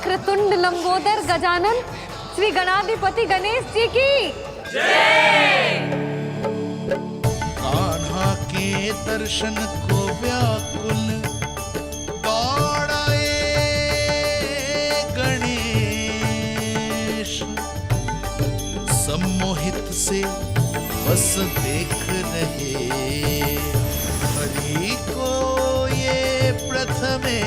वक्रतुंड लंबोदर गजानन श्री गणाधिपति गणेश जी की जय। कान्हा के दर्शन को व्याकुल दौड़ाए गणेश, सम्मोहित से बस देख रहे हरि को ये प्रथमेश।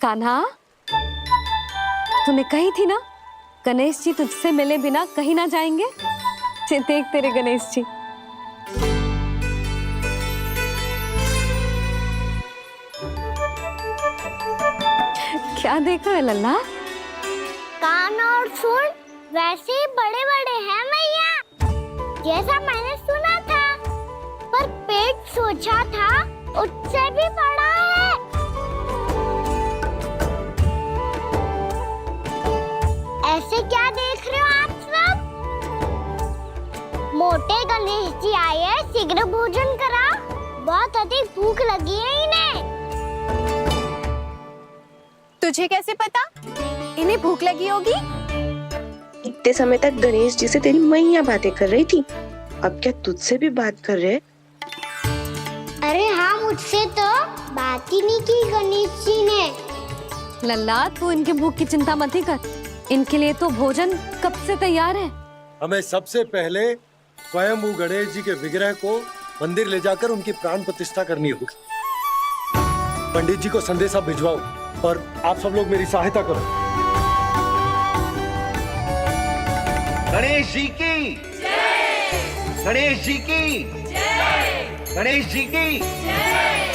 कान्हा, तूने कही थी ना गणेश जी तुझसे मिले बिना कहीं ना जाएंगे। देख तेरे गणेश जी। क्या देख रहे लल्ला? कान और सुन वैसे ही बड़े बड़े हैं मैया, जैसा मैंने सुना था, पर पेट सोचा था उससे भी बड़ा है। ऐसे क्या देख रहे हो आप सब? मोटे गणेश जी आए हैं, शीघ्र भोजन करा, बहुत अधिक भूख लगी है इन्हें। तुझे कैसे पता इन्हें भूख लगी होगी? इतने समय तक गणेश जी से तेरी मैया बातें कर रही थी, अब क्या तुझसे भी बात कर रहे? अरे हाँ, मुझसे तो बात ही नहीं की गणेश जी ने। लल्ला, तू इनके भूख की चिंता मत ही कर, इनके लिए तो भोजन कब से तैयार है। हमें सबसे पहले स्वयं गणेश जी के विग्रह को मंदिर ले जाकर उनकी प्राण प्रतिष्ठा करनी होगी। पंडित जी को संदेशा भिजवाओ और आप सब लोग मेरी सहायता करो। गणेश जी की जय। गणेश जी की जय। गणेश जी की जय।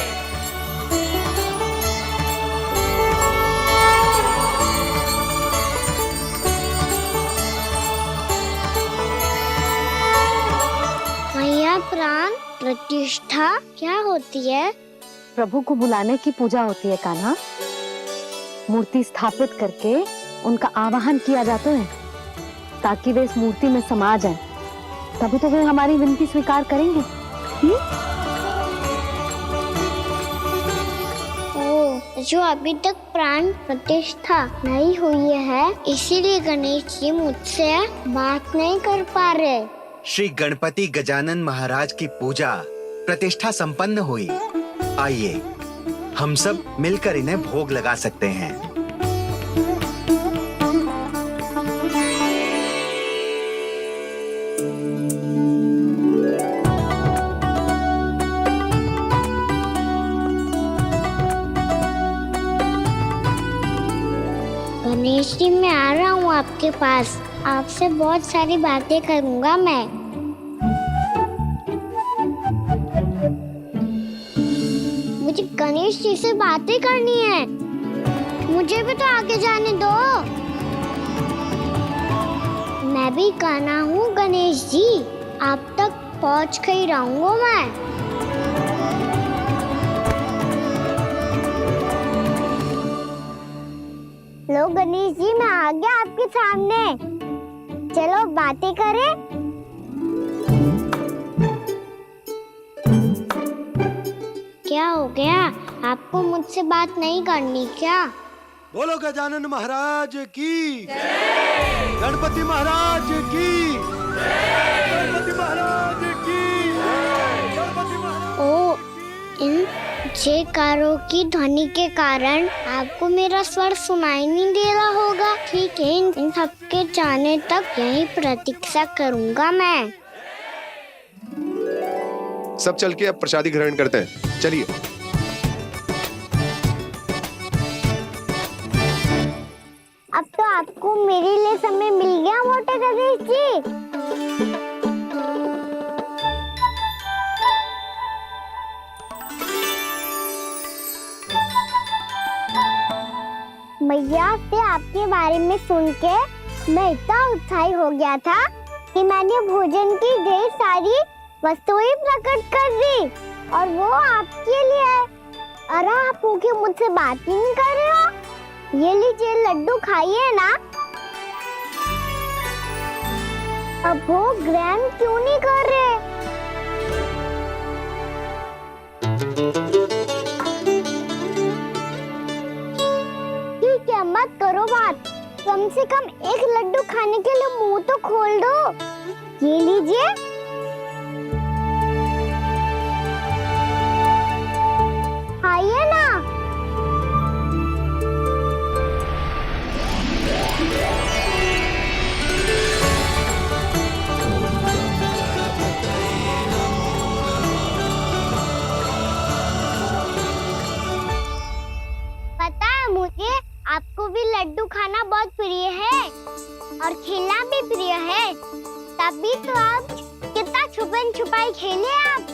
मैया, प्राण प्रतिष्ठा क्या होती है? प्रभु को बुलाने की पूजा होती है कान्हा। मूर्ति स्थापित करके उनका आवाहन किया जाता है ताकि वे इस मूर्ति में समा जाएं। तभी तो वे हमारी विनती स्वीकार करेंगे। ओ, जो अभी तक प्राण प्रतिष्ठा नहीं हुई है, इसीलिए गणेश जी मुझसे बात नहीं कर पा रहे। श्री गणपति गजानन महाराज की पूजा प्रतिष्ठा संपन्न हुई। आइए हम सब मिलकर इन्हें भोग लगा सकते हैं। गणेश जी, मैं आ रहा हूँ आपके पास, आपसे बहुत सारी बातें करूँगा मैं। मुझे गणेश जी से बातें करनी है, मुझे भी तो आगे जाने दो। मैं भी कान्हा हूँ गणेश जी, आप तक पहुँच कर ही रहूँगा मैं। लो गणेश जी, मैं आ गया आपके सामने, चलो बातें करें। क्या हो गया, आपको मुझसे बात नहीं करनी क्या? बोलो गजानन महाराज की जय। गणपति महाराज की जय। गणपति महाराज की जय। गणपति महाराज। ओ, इन जयकारों की ध्वनि के कारण आपको मेरा स्वर सुनाई नहीं दे रहा होगा। ठीक है, इन सबके जाने तक यही प्रतीक्षा करूंगा मैं। सब चल के अब प्रसादी ग्रहण करते हैं, चलिए। अब तो आपको मेरे लिए समय मिल गया मोटे गणेश जी। मैया से आपके बारे में सुन के मैं इतना उत्साही हो गया था कि मैंने भोजन की ढेर सारी वस्तुएं प्रकट कर दी, और वो आपके लिए। अरे आप भूखे मुझसे बात ही नहीं कर रहे हो। ये लीजिए लड्डू, खाइए ना। अब वो ग्रैंड क्यों नहीं कर रहे? ठीक है, मत करो बात। कम से कम एक लड्डू खाने के लिए मुंह तो खोल दो। ये लीजिए। आइए ना। पता है मुझे, आपको भी लड्डू खाना बहुत प्रिय है और खेलना भी प्रिय है। तभी तो आप कितना छुपन छुपाई खेले आप।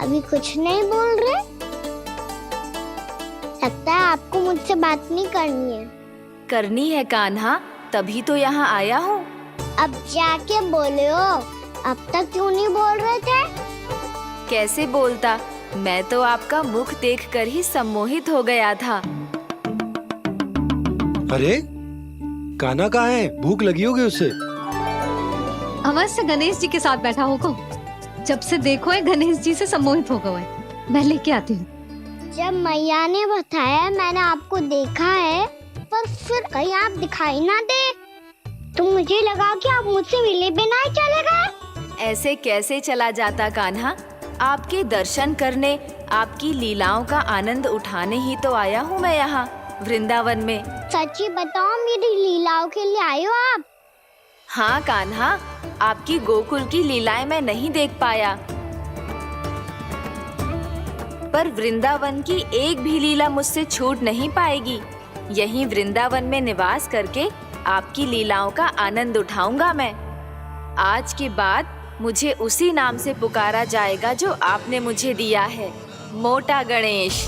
अभी कुछ नहीं बोल रहे। लगता है आपको मुझसे बात नहीं करनी है। करनी है कान्हा, तभी तो यहाँ आया हूँ। अब जाके बोले हो। अब तक क्यों नहीं बोल रहे थे? कैसे बोलता, मैं तो आपका मुख देखकर ही सम्मोहित हो गया था। अरे कान्हा कहाँ है? भूख लगी होगी उससे। अवश्य गणेश जी के साथ बैठा होगा। जब से देखो है गणेश जी से सम्मोहित हो गए। मैं लेके आती हूँ। जब मैया ने बताया मैंने आपको देखा है, पर फिर कहीं आप दिखाई ना दे तो मुझे लगा कि आप मुझसे मिले बिना ही चले गए। ऐसे कैसे चला जाता कान्हा, आपके दर्शन करने, आपकी लीलाओं का आनंद उठाने ही तो आया हूँ मैं यहाँ वृंदावन में। सच्ची बताओ, मेरी लीलाओं के लिए आए हो आप? हाँ कान्हा, आपकी गोकुल की लीलाएं मैं नहीं देख पाया, पर वृंदावन की एक भी लीला मुझसे छूट नहीं पाएगी। यहीं वृंदावन में निवास करके आपकी लीलाओं का आनंद उठाऊंगा मैं। आज के बाद मुझे उसी नाम से पुकारा जाएगा जो आपने मुझे दिया है, मोटा गणेश।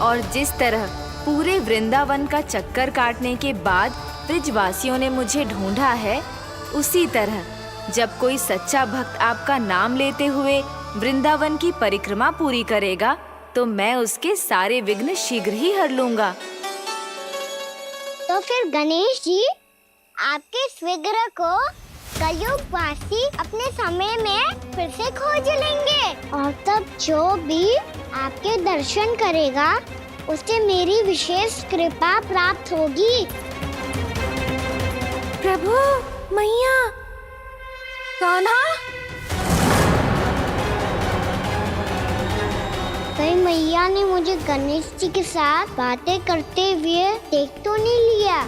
और जिस तरह पूरे वृंदावन का चक्कर काटने के बाद ब्रिजवासियों ने मुझे ढूंढा है, उसी तरह जब कोई सच्चा भक्त आपका नाम लेते हुए वृंदावन की परिक्रमा पूरी करेगा, तो मैं उसके सारे विघ्न शीघ्र ही हर लूंगा। तो फिर गणेश जी, आपके इस विग्रह को कलयुगवासी अपने समय में फिर से खोज लेंगे और तब जो भी आपके दर्शन करेगा उसे मेरी विशेष कृपा प्राप्त होगी। प्रभु, मैया, कान्हा। कहीं मैया ने मुझे गणेश जी के साथ बातें करते हुए देख तो नहीं लिया?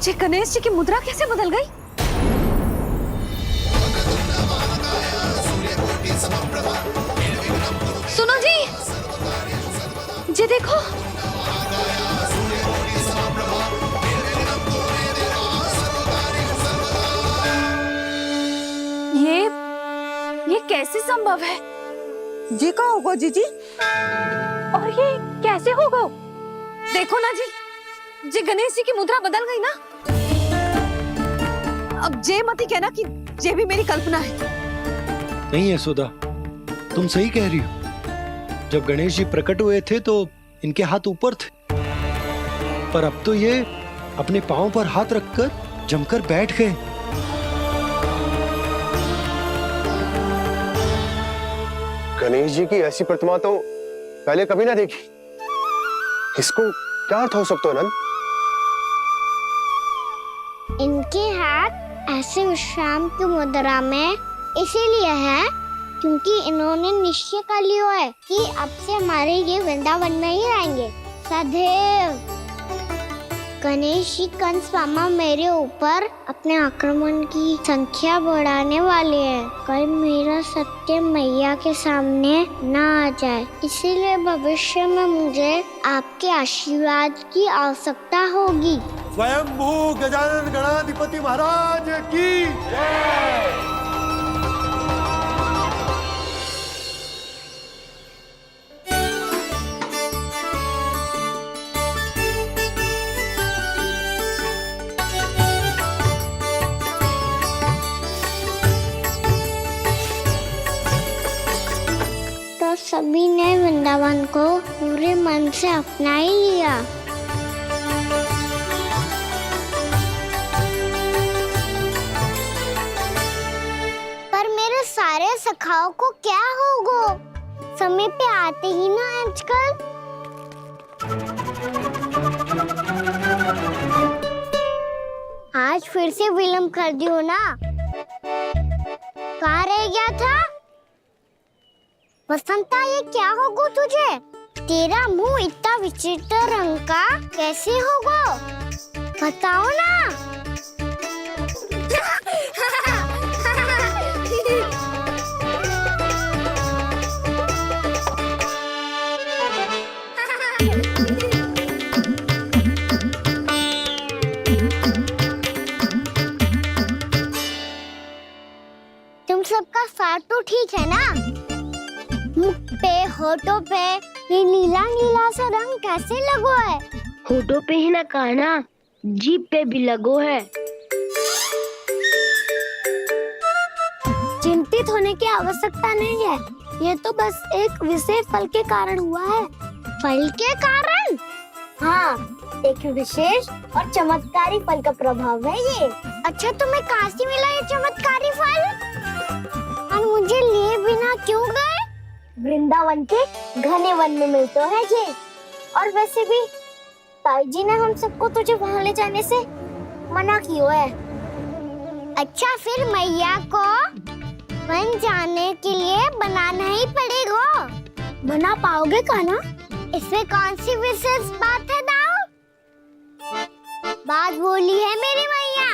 ये गणेश जी की मुद्रा कैसे बदल गई? सुनो जी, ये देखो। ये कैसे संभव है? जी का होगा जीजी? और ये कैसे होगा? देखो ना जी, जे गणेश जी की मुद्रा बदल गई ना। अब जे मत ही कहना कि ये भी मेरी कल्पना है। नहीं यशोदा, तुम सही कह रही हो। जब गणेश जी प्रकट हुए थे तो इनके हाथ ऊपर थे, पर अब तो ये अपने पांव पर हाथ रखकर जमकर बैठ गए। गणेश जी की ऐसी प्रतिमा तो पहले कभी ना देखी। इसको क्या अर्थ हो सकता है नंद? इनके हाथ ऐसे विश्राम की मुद्रा में इसीलिए है क्योंकि इन्होंने निश्चय कर लिया है कि अब से हमारे ये वृंदावन में ही रहेंगे सदैव। गणेश जी कंस मामा मेरे ऊपर अपने आक्रमण की संख्या बढ़ाने वाले हैं। कल मेरा सत्य मैया के सामने ना आ जाए, इसीलिए भविष्य में मुझे आपके आशीर्वाद की आवश्यकता होगी। स्वयंभू गजानन गणाधिपति महाराज की जय। सभी ने वृंदावन को पूरे मन से अपना ही लिया। पर मेरे सारे सखाओं को क्या होगा? समय पे आते ही ना आजकल। आज फिर से विलम्ब कर दियो ना। कहाँ रह गया था? वसंता, ये क्या होगा तुझे? तेरा मुंह इतना विचित्र रंग का कैसे होगा? बताओ ना। तुम सबका साथ तो ठीक है ना? मुख पे, होठों पे ये नीला नीला सा रंग कैसे लगो है? होठों पे ही ना कहना, जीभ पे भी लगो है। चिंतित होने की आवश्यकता नहीं है। ये तो बस एक विशेष फल के कारण हुआ है। फल के कारण? हाँ, एक विशेष और चमत्कारी फल का प्रभाव है ये। अच्छा, तुम्हें कहाँ से मिला ये चमत्कारी फल? और मुझे लिए बिना क्यों गए? वृंदावन के घने वन में मिलते है ये। और वैसे भी ताई जी ने हम सबको तुझे वहाँ ले जाने से मना किया है। अच्छा, फिर मैया को वन जाने के लिए बनाना ही पड़ेगा। बना पाओगे कान्हा? इसमें कौन सी विशेष बात है दाऊ? बात बोली है मेरी मैया।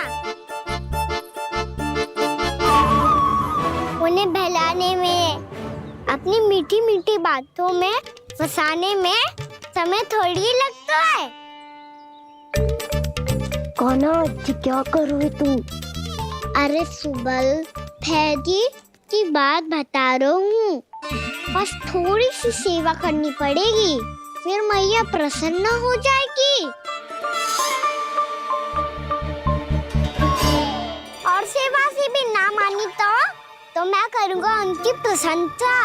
उन्हें बहलाने में, अपनी मीठी मीठी बातों में फंसाने में समय थोड़ी लगता है। कौन क्या करोगे तुम? अरे सुबल, फैदी की बात बता रहा हूँ। बस थोड़ी सी सेवा करनी पड़ेगी, फिर मैया प्रसन्न हो जाएगी। और सेवा से भी ना मानी तो मैं करूँगा उनकी प्रशंसा।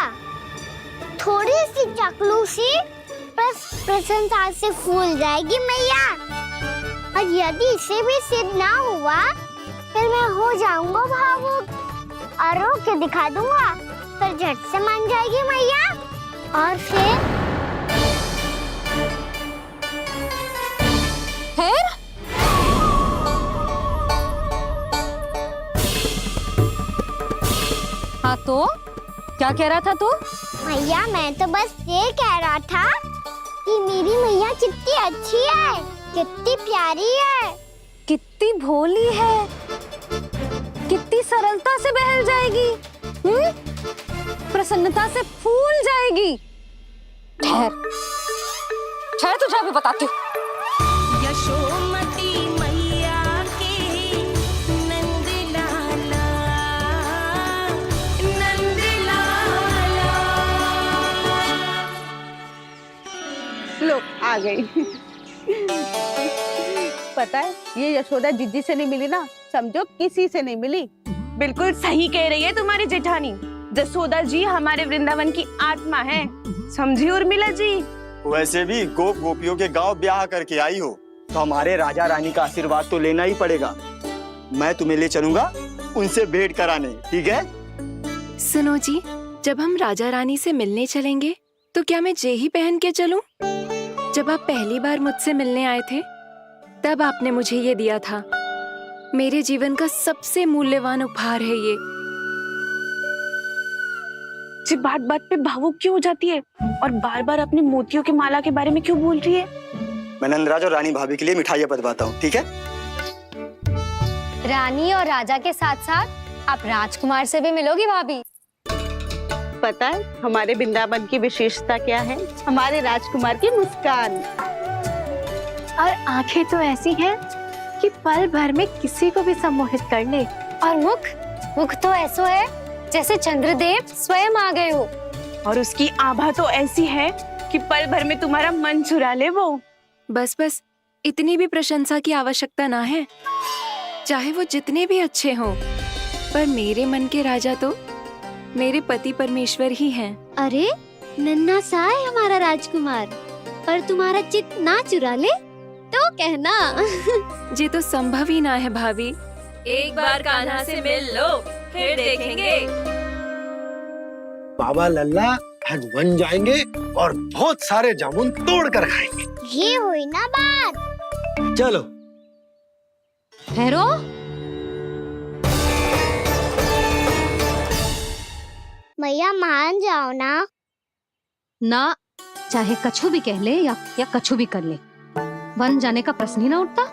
थोड़ी सी चाकलूसी बस प्रशंसा से फूल जाएगी मैया। और यदि इसे भी सिद्ध ना हुआ, फिर मैं हो जाऊंगा भावुक और रो के दिखा दूंगा। फिर झट से मान जाएगी मैया। और फिर हाँ, तो क्या कह रहा था तू? मैया, मैं तो बस ये कह रहा था कि मेरी मैया कितनी अच्छी है, कितनी प्यारी है, कितनी भोली है, कितनी सरलता से बहल जाएगी, प्रसन्नता से फूल जाएगी। ठहर ठहर, तुझे अभी बताती हूँ। यशोमती मैया के नंद लाला, नंद लाला। लो, आ गई। पता है, ये यशोदा जीजी से नहीं मिली ना, समझो किसी से नहीं मिली। बिल्कुल सही कह रही है तुम्हारी जेठानी। जसोदा जी हमारे वृंदावन की आत्मा है, समझी उर्मिला जी। वैसे भी गोप गोपियों के गांव ब्याह करके आई हो, तो हमारे राजा रानी का आशीर्वाद तो लेना ही पड़ेगा। मैं तुम्हें ले चलूंगा उनसे भेंट कराने, ठीक है? सुनो जी, जब हम राजा रानी से मिलने चलेंगे तो क्या मैं जे ही पहन के चलूं? जब आप पहली बार मुझसे मिलने आए थे, तब आपने मुझे ये दिया था। मेरे जीवन का सबसे मूल्यवान उपहार है ये। जी, बात बात पे भावुक क्यों हो जाती है और बार बार अपनी मोतियों की माला के बारे में क्यों बोल रही है? मैं नंदराज और रानी भाभी के लिए मिठाइयाँ बंटवाता हूँ, ठीक है? रानी और राजा के साथ साथ आप राजकुमार से भी मिलोगी भाभी। पता है हमारे वृंदावन की विशेषता क्या है? हमारे राजकुमार की मुस्कान। और आंखें तो ऐसी हैं कि पल भर में किसी को भी सम्मोहित कर ले। और मुख तो ऐसा है जैसे चंद्रदेव स्वयं आ गए हो। और उसकी आभा तो ऐसी है कि पल भर में तुम्हारा मन चुरा ले वो। बस बस, इतनी भी प्रशंसा की आवश्यकता ना है। चाहे वो जितने भी अच्छे हों, पर मेरे मन के राजा तो मेरे पति परमेश्वर ही हैं। अरे, नन्हा सा है हमारा राजकुमार, पर तुम्हारा चित्त ना चुरा ले तो कहना। ये तो संभव ही ना है भाभी। एक बार कान्हा से मिल लो, फिर देखेंगे। बाबा लल्ला आज वन जाएंगे और बहुत सारे जामुन तोड़ कर खाएंगे। ये हुई ना बात। चलो। ठहरो। मैया मान जाओ ना। ना, चाहे कछु भी कह ले या कछु भी कर ले, वन जाने का प्रश्न ही ना उठता।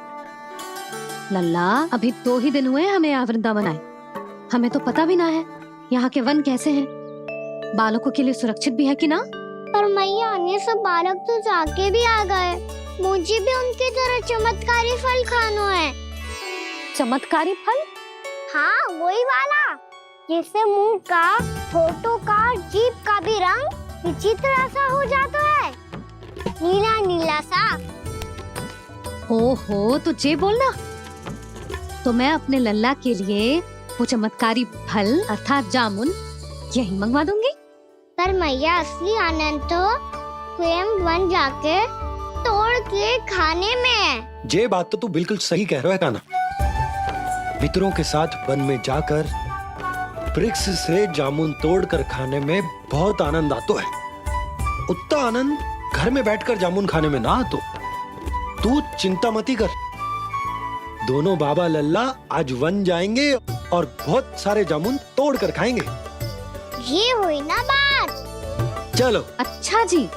लल्ला, अभी 2 ही दिन हुए हैं हमें यहाँ वृंदावन आए। हमें तो पता भी ना है यहाँ के वन कैसे हैं, बालकों के लिए सुरक्षित भी है कि ना। पर मैया अन्य सब बालक तो जाके भी आ गए। मुझे भी उनकी तरह चमत्कारी फल खाना है। चमत्कारी फल? हाँ, वही वाला जिससे मुंह का, होठों का, जीभ का भी रंग विचित्र सा हो जाता है, नीला नीला सा। ओहो, तो जे बोलना। तो मैं अपने लल्ला के लिए वो चमत्कारी फल अर्थात जामुन यही मंगवा दूंगी। पर मैया असली आनंद तो स्वयं वन जाके तोड़ के खाने में है। ये बात तो तू बिल्कुल सही कह रहा है कान्हा। मित्रों के साथ वन में जाकर वृक्ष से जामुन तोड़कर खाने में बहुत आनंद आता है। उतना आनंद घर में बैठकर जामुन खाने में ना आतो। तू चिंता मती कर, दोनों बाबा लल्ला आज वन जाएंगे और बहुत सारे जामुन तोड़कर खाएंगे। ये हुई ना बात। चलो। अच्छा जी,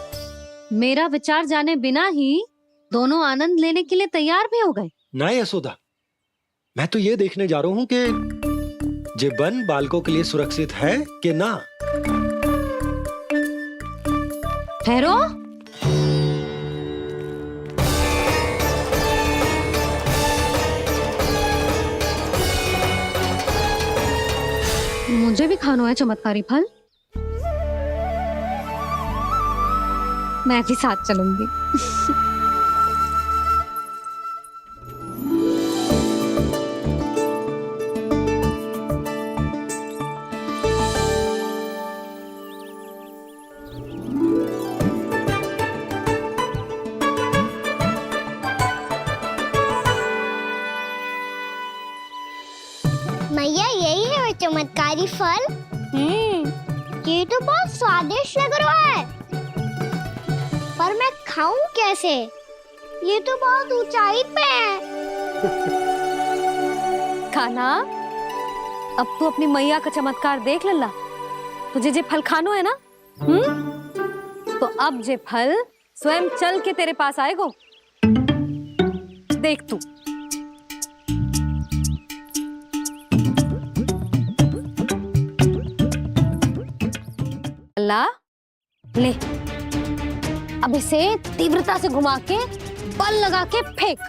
मेरा विचार जाने बिना ही दोनों आनंद लेने के लिए तैयार भी हो गए। ना यशोदा, मैं तो ये देखने जा रहा हूँ कि ये वन बालकों के लिए सुरक्षित है कि ना। ठहरो। मुझे भी खाना है चमत्कारी फल। मैं भी साथ चलूंगी। मैया यही है वो चमत्कारी फल। ये तो बहुत स्वादिष्ट लग रहा है, पर मैं खाऊं कैसे? ये तो बहुत ऊंचाई पे है। खाना, अब तू अपनी मैया का चमत्कार देख लल्ला। तुझे जे फल खानो है ना, तो अब जे फल स्वयं चल के तेरे पास आएगो। देख तू। लल्ला, ले, अब इसे तीव्रता से घुमा के बल लगा के फेंक।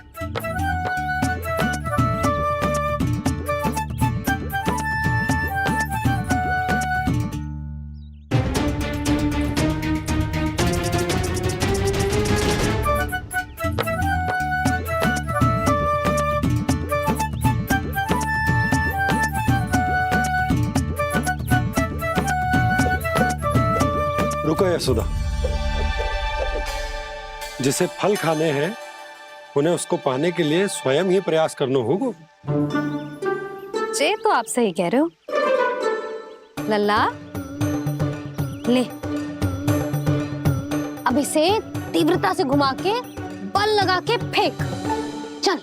रुको यशोदा, जिसे फल खाने हैं उन्हें उसको पाने के लिए स्वयं ही प्रयास करना होगा। जे तो आप सही कह रहे हो लल्ला। ले, अब इसे तीव्रता से घुमा के बल लगा के फेंक। चल।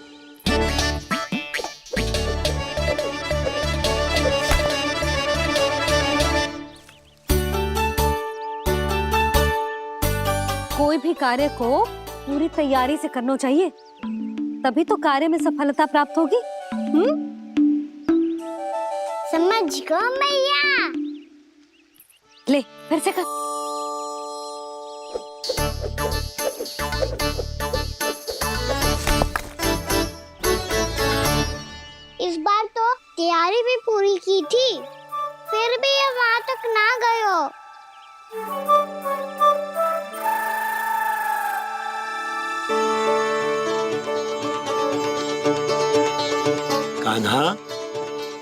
कोई भी कार्य को पूरी तैयारी से करना चाहिए, तभी तो कार्य में सफलता प्राप्त होगी। समझ गो मैया। ले, फिर से कर। इस बार तो तैयारी भी पूरी की थी, फिर भी ये वहां तक ना गयो। कान्हा,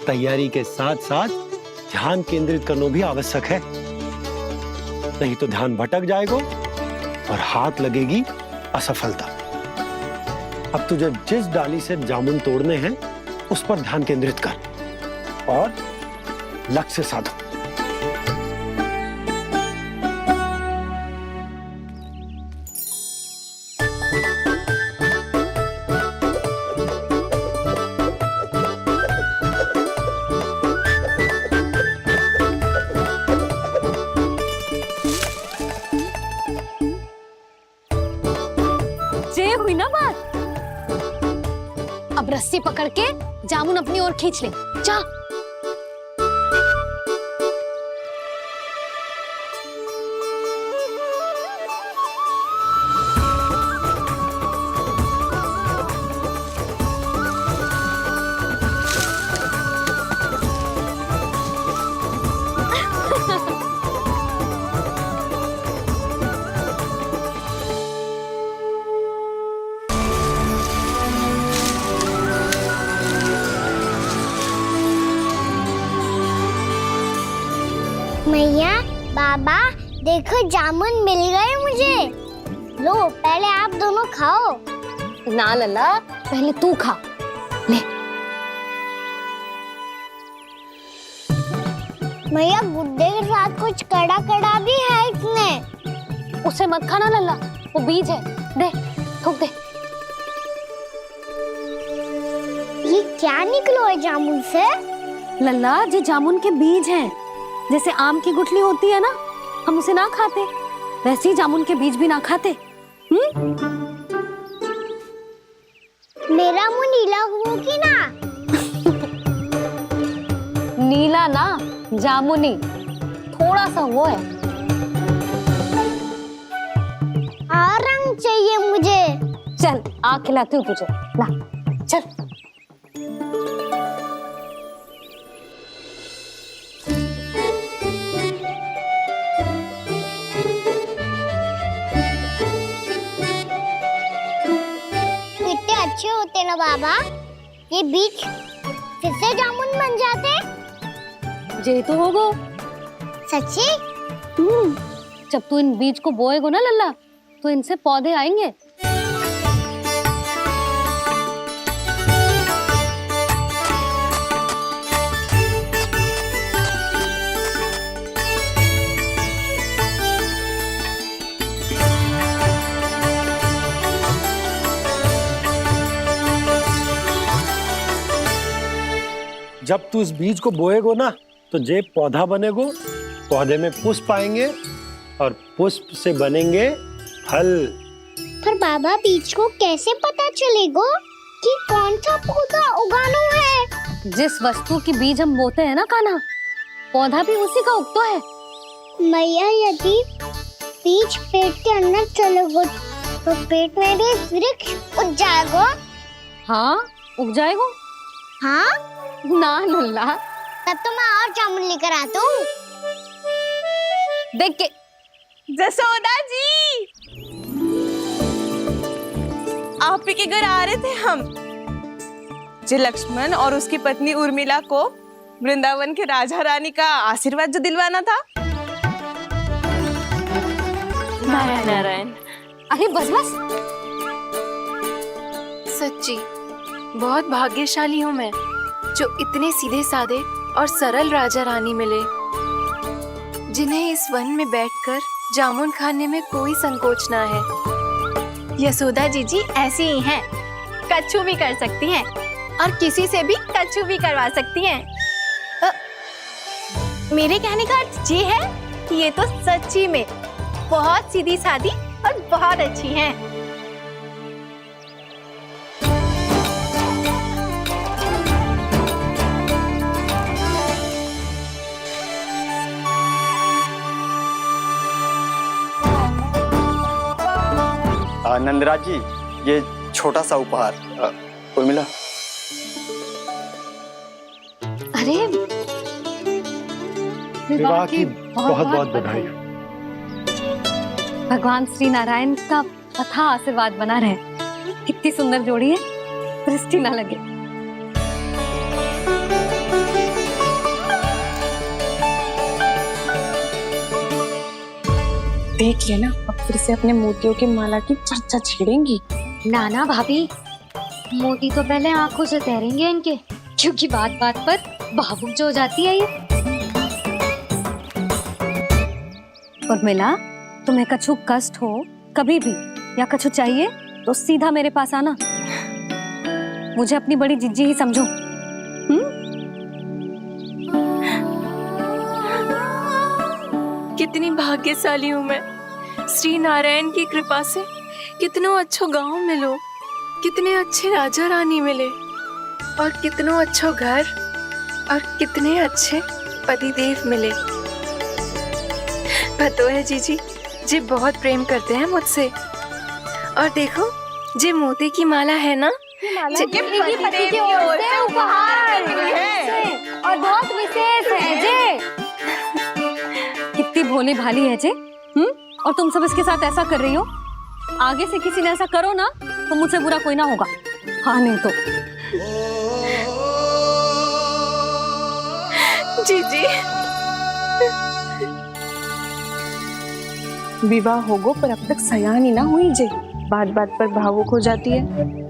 तैयारी के साथ साथ ध्यान केंद्रित करना भी आवश्यक है। नहीं तो ध्यान भटक जाएगा और हाथ लगेगी असफलता। अब तुझे जिस डाली से जामुन तोड़ने हैं उस पर ध्यान केंद्रित कर और लक्ष्य साधो। ये हुई ना बात। अब रस्सी पकड़ के जामुन अपनी ओर खींच ले। जा। मैया, बाबा, देखो जामुन मिल गए मुझे। लो, पहले आप दोनों खाओ। ना लल्ला, पहले तू खा ले। मैया, गुड्डे के साथ कुछ कड़ा कड़ा भी है इसमें। उसे मत खाना लल्ला, वो बीज है। दे, थूक दे। ये क्या निकलो है जामुन से? लल्ला, ये जामुन के बीज हैं। जैसे आम की गुठली होती है ना, हम उसे ना खाते, वैसे ही जामुन के बीज भी ना खाते। मेरा मुंह नीला हुआ कि ना? नीला ना, जामुनी। थोड़ा सा वो है। और रंग चाहिए मुझे। चल, आ खिलाती हूँ तुझे। ला, चल। अच्छे होते ना बाबा, ये बीज फिर से जामुन बन जाते। जे तो होगो। सच्ची? जब तू इन बीज को बोएगो ना लल्ला, तो इनसे पौधे आएंगे। जब तू इस बीज को बोएगो ना, तो जे पौधा बनेगो, पौधे में पुष्प आएंगे और पुष्प से बनेंगे फल। पर बाबा, बीज को कैसे पता चलेगा कि कौन सा पौधा उगाना है? जिस वस्तु की बीज हम बोते हैं ना कान्हा, पौधा भी उसी का उगता है। मैया, यदि बीज पेट के अंदर चलेगा तो पेट में भी वृक्ष उग जाएगा। हाँ, उग जाएगा। हाँ ना लल्ला, तब तो मैं और जामुन लेकर आता हूँ। देख के। जसोदा जी, आप ही के घर आ रहे थे हम। जो लक्ष्मण और उसकी पत्नी उर्मिला को वृंदावन के राजा रानी का आशीर्वाद जो दिलवाना था। नारायण। अरे बस बस। सच्ची बहुत भाग्यशाली हूँ मैं, जो इतने सीधे साधे और सरल राजा रानी मिले, जिन्हें इस वन में बैठकर जामुन खाने में कोई संकोच ना है। यशोदा जी ऐसी ही हैं, कच्छू भी कर सकती हैं और किसी से भी कच्छू भी करवा सकती हैं। मेरे कहने का अर्थ ये है कि ये तो सच्ची में बहुत सीधी सादी और बहुत अच्छी हैं। नंदराज जी, ये छोटा सा उपहार। उर्मिला। अरे, विवाह की बहुत बहुत बधाई। भगवान श्री नारायण का अथाह आशीर्वाद बना रहे। कितनी सुंदर जोड़ी है, दृष्टि ना लगे। देख लेना, अब फिर से अपने मोतियों की माला की चर्चा छेड़ेंगी। नाना भाभी, मोती तो पहले आंखों से तैरेंगे इनके, क्योंकि बात बात पर भावुक जो हो जाती है ये। उर्मिला, तुम्हें कछु कष्ट हो कभी भी या कछु चाहिए तो सीधा मेरे पास आना। मुझे अपनी बड़ी जिज्जी ही समझो। कितनी भाग्यशाली हूँ मैं, श्री नारायण की कृपा से कितनो अच्छो गांव मिलो, कितने अच्छे राजा रानी मिले, और कितनो अच्छो घर और कितने अच्छे पतिदेव मिले। पतो है जीजी, जी बहुत प्रेम करते हैं मुझसे। और देखो, जी मोती की माला है ना, पति की ओर से उपहार और बहुत विशेष है जे। कितनी भोली भाली है जे। और तुम सब इसके साथ ऐसा कर रही हो। आगे से किसी ने ऐसा करो ना तो मुझसे बुरा कोई ना होगा। हाँ नहीं तो जीजी, विवाह होगो पर अब तक सयान ही ना हुई जे, बात बात पर भावुक हो जाती है।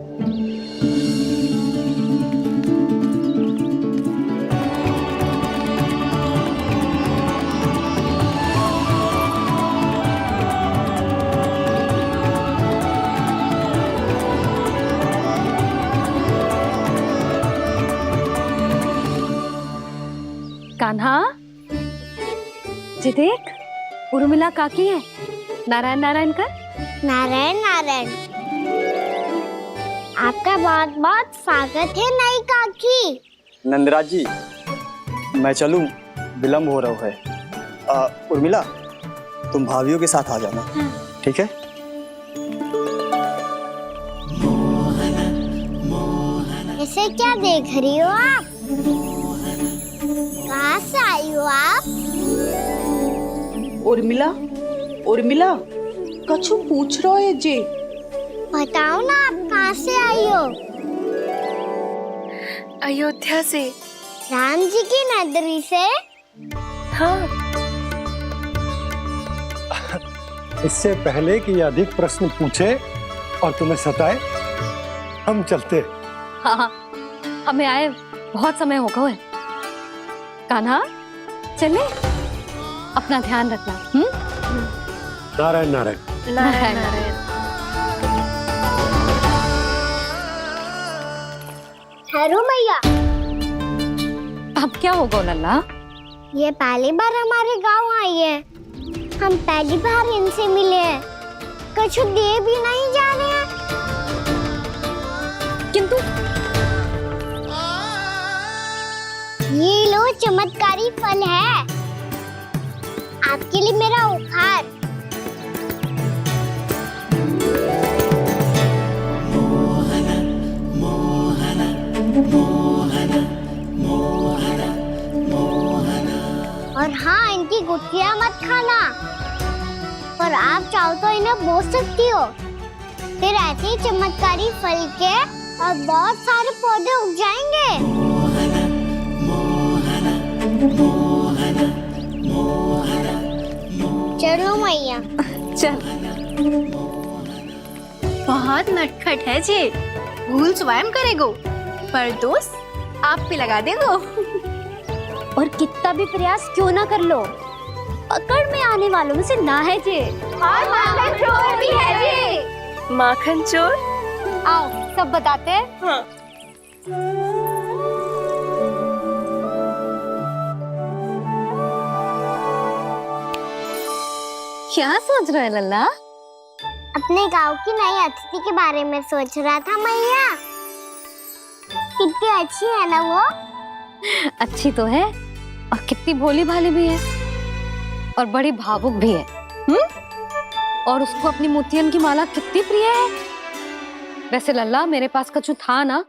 कान्हा जी, देख उर्मिला काकी है। नारायण नारायण कर। नारायण नारायण। आपका बहुत बहुत स्वागत है नई काकी। नंदराज जी, मैं चलूं, विलम्ब हो रहा है। उर्मिला, तुम भाभियों के साथ आ जाना। ठीक है? इसे क्या देख रही हो आप? कहाँ से आई हो आप? उर्मिला, उर्मिला, कछु पूछ रहा है जे। बताओ ना, आप कहाँ से आई हो? अयोध्या से। राम जी की नगरी से? हाँ। इससे पहले कि अधिक प्रश्न पूछे और तुम्हें सताए, हम चलते। हाँ, हमें आए बहुत समय हो गया है। कान्हा चले, अपना ध्यान रखना। नारायण नारायण। नारायण नारायण। हेलो मैया। अब क्या होगा लल्ला? ये पहली बार हमारे गांव आई है, हम पहली बार इनसे मिले हैं, कुछ दे भी नहीं जा रहे हैं। किंतु ये लो, चमत्कारी फल है आपके लिए, मेरा उपहार। और हाँ, इनकी गुठलियां मत खाना, और आप चाहो तो इन्हें बोल सकती हो, फिर ऐसे ही चमत्कारी फल के और बहुत सारे पौधे उग जाएंगे। चलो मैया। चल। बहुत नटखट है जे, भूल स्वयं करेगो, पर दोस्त आप पे लगा देगो। और कितना भी प्रयास क्यों ना कर लो, पकड़ में आने वालों में से ना है जे। और माखन चोर भी है जे। माखन चोर? आओ सब बताते हैं। हाँ। क्या सोच रहे लल्ला? अपने गांव की नई अतिथि के बारे में सोच रहा था मैया। कितनी अच्छी है ना वो? अच्छी तो है, और कितनी भोली भाली भी है, और बड़ी भावुक भी है। और उसको अपनी मोतियन की माला कितनी प्रिय है। वैसे लल्ला, मेरे पास कछु था ना,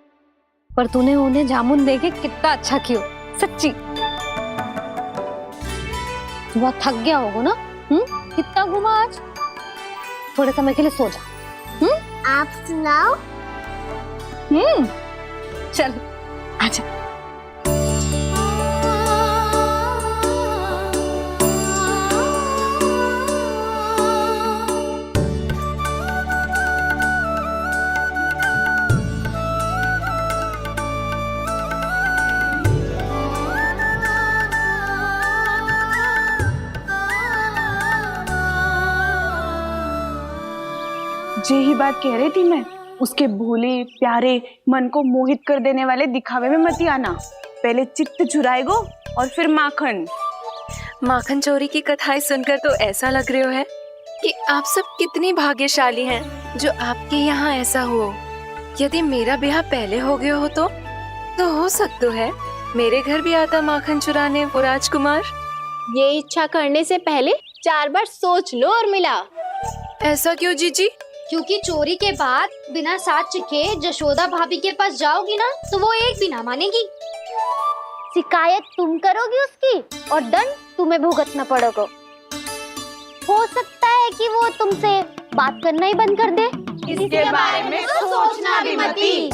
पर तूने उन्हें जामुन देके कितना अच्छा किया, सच्ची। बहुत थक गया होगा ना? कितना घुमा आज, थोड़े समय के लिए सो जा। आप सुनाओ। चल आजा। यही बात कह रही थी मैं। उसके भोले प्यारे मन को मोहित कर देने वाले दिखावे में मत आना। पहले चित्त चुराएगो और फिर माखन। माखन चोरी की कथाएं सुनकर तो ऐसा लग रहा है कि आप सब कितनी भाग्यशाली हैं जो आपके यहाँ ऐसा हो। यदि मेरा ब्याह पहले हो गया हो तो हो सकता है मेरे घर भी आता माखन चुराने वो राजकुमार। ये इच्छा करने से पहले 4 बार सोच लो और मिला। ऐसा क्यों जीजी? क्योंकि चोरी के बाद बिना साथ चिखे जशोदा भाभी के पास जाओगी ना तो वो एक भी ना मानेगी। शिकायत तुम करोगी उसकी और दंड तुम्हें भुगतना पड़ेगा। हो सकता है कि वो तुमसे बात करना ही बंद कर दे। इसके बारे में सोचना भी मती।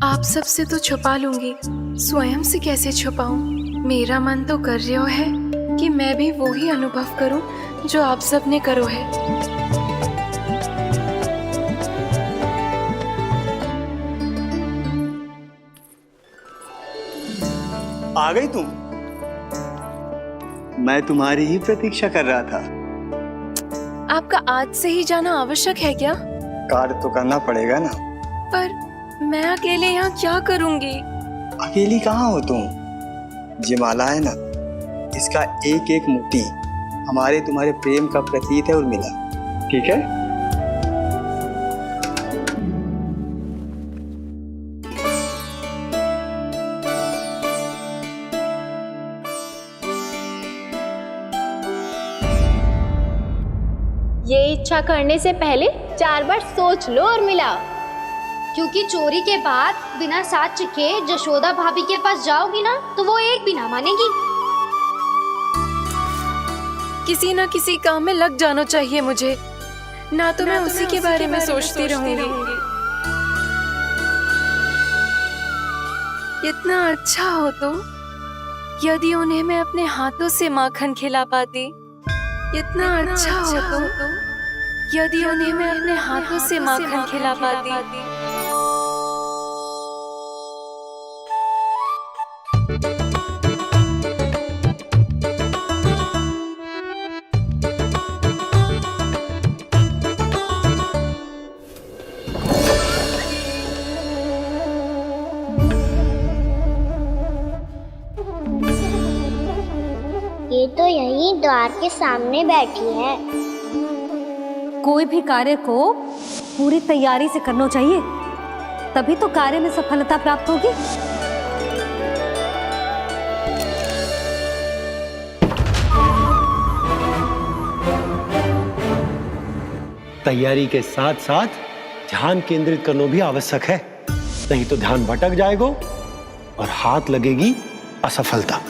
आप सबसे तो छुपा लूंगी, स्वयं से कैसे छुपाऊं? मेरा मन तो कर रहा है कि मैं भी वो ही अनुभव करूं जो आप सब ने करो है। आ गई तुम? मैं तुम्हारी ही प्रतीक्षा कर रहा था। आपका आज से ही जाना आवश्यक है क्या? कार्य तो करना पड़ेगा ना। पर मैं अकेले यहाँ क्या करूँगी? अकेली कहाँ हो तुम? ये माला है ना, इसका एक एक मोती हमारे तुम्हारे प्रेम का प्रतीक है उर्मिला। ठीक है? ये इच्छा करने से पहले 4 बार सोच लो और मिला। क्योंकि चोरी के बाद बिना साथ चिखे जशोदा भाभी के पास जाओगी ना तो वो एक भी ना मानेगी। किसी न किसी काम में लग जाना चाहिए मुझे, ना तो मैं उसी के बारे में सोचती रहूंगी। इतना अच्छा हो तो यदि उन्हें मैं अपने हाथों से माखन खिला पाती। इतना अच्छा हो तो यदि उन्हें मैं अपने हाथों से माखन खिला पाती। ये तो यहीं द्वार के सामने बैठी है। कोई भी कार्य को पूरी तैयारी से करना चाहिए, तभी तो कार्य में सफलता प्राप्त होगी। तैयारी के साथ साथ ध्यान केंद्रित करना भी आवश्यक है, नहीं तो ध्यान भटक जाएगा और हाथ लगेगी असफलता।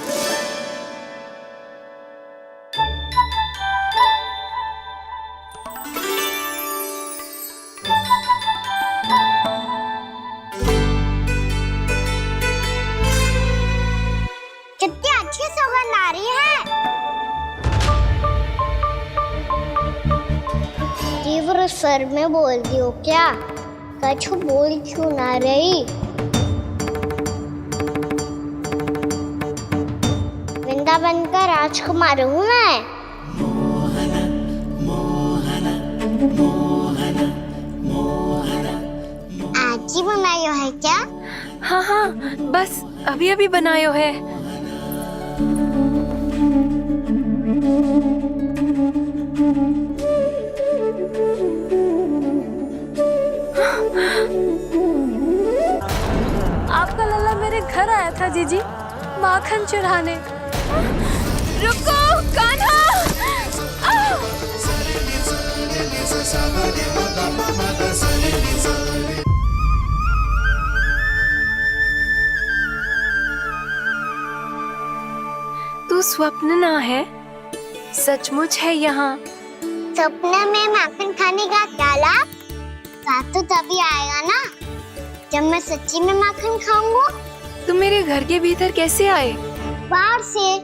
कितनी अच्छी सुगंध आ रही है। तीव्र स्वर में बोल दियो क्या? कछु बोल क्यों ना रही? वृंदावन का राजकुमार हूँ मैं। आज ही बनायो है क्या? हाँ हाँ, बस अभी अभी बनायो है। आपका लल्ला मेरे घर आया था जीजी, माखन चुराने। रुको कान्हा! तू स्वप्न ना है, सचमुच है यहाँ। सपने में माखन खाने का क्या लाभ? स्वाद तो तभी आएगा ना जब मैं सच्ची में माखन खाऊंगा। तुम मेरे घर के भीतर कैसे आए? बाहर से।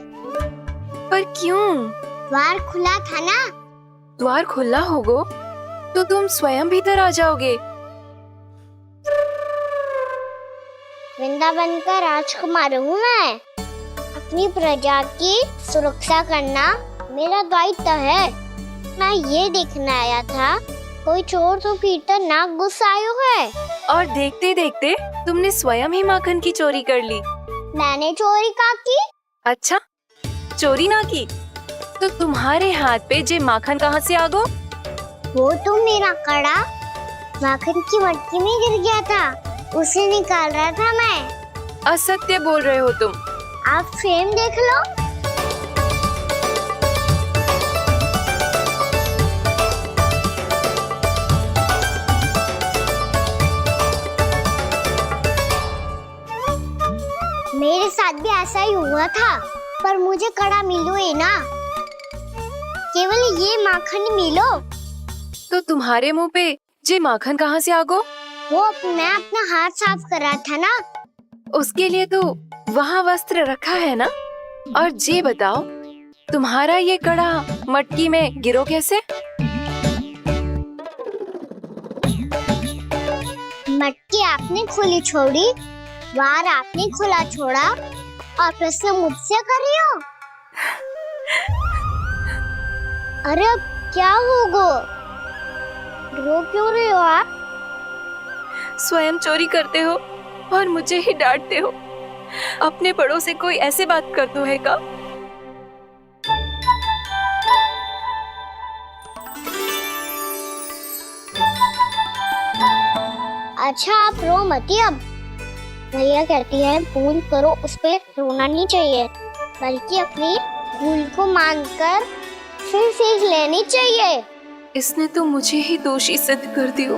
पर क्यों? द्वार खुला था ना। द्वार खुला होगा तो तुम स्वयं भीतर आ जाओगे। वृंदावन का राजकुमार हूँ मैं। अपनी प्रजा की सुरक्षा करना मेरा दायित्व है। मैं ये देखने आया था कोई चोर तो भीतर नाक घुस आयो है। और देखते देखते तुमने स्वयं ही माखन की चोरी कर ली। मैंने चोरी का की? अच्छा, चोरी ना की तो तुम्हारे हाथ पे जे माखन कहाँ से आ गो? वो तो मेरा कड़ा माखन की मटकी में गिर गया था, उसे निकाल रहा था मैं। असत्य बोल रहे हो तुम। आप फ्रेम देख लो। मेरे साथ भी ऐसा ही हुआ था, पर मुझे कड़ा मिलो ही ना, केवल ये माखन मिलो। तो तुम्हारे मुंह पे जे माखन कहाँ से आ गो? वो मैं अपना हाथ साफ कर रहा था ना। उसके लिए तो वहाँ वस्त्र रखा है ना। और जे बताओ, तुम्हारा ये कड़ा मटकी में गिरो कैसे? मटकी आपने खुली छोड़ी, वार आपने खुला छोड़ा, और प्रश्न मुझसे कर रही हो? अरे अब क्या होगा? रो क्यों रहे हो आप? स्वयं चोरी करते हो और मुझे ही डांटते हो। अपने बड़ों से कोई ऐसे बात कर दो है का? अच्छा आप रो मती। अब भैया कहती है भूल करो, उस पे रोना नहीं चाहिए, बल्कि अपनी भूल को मानकर फिर सीख लेनी चाहिए। इसने तो मुझे ही दोषी सिद्ध कर दियो।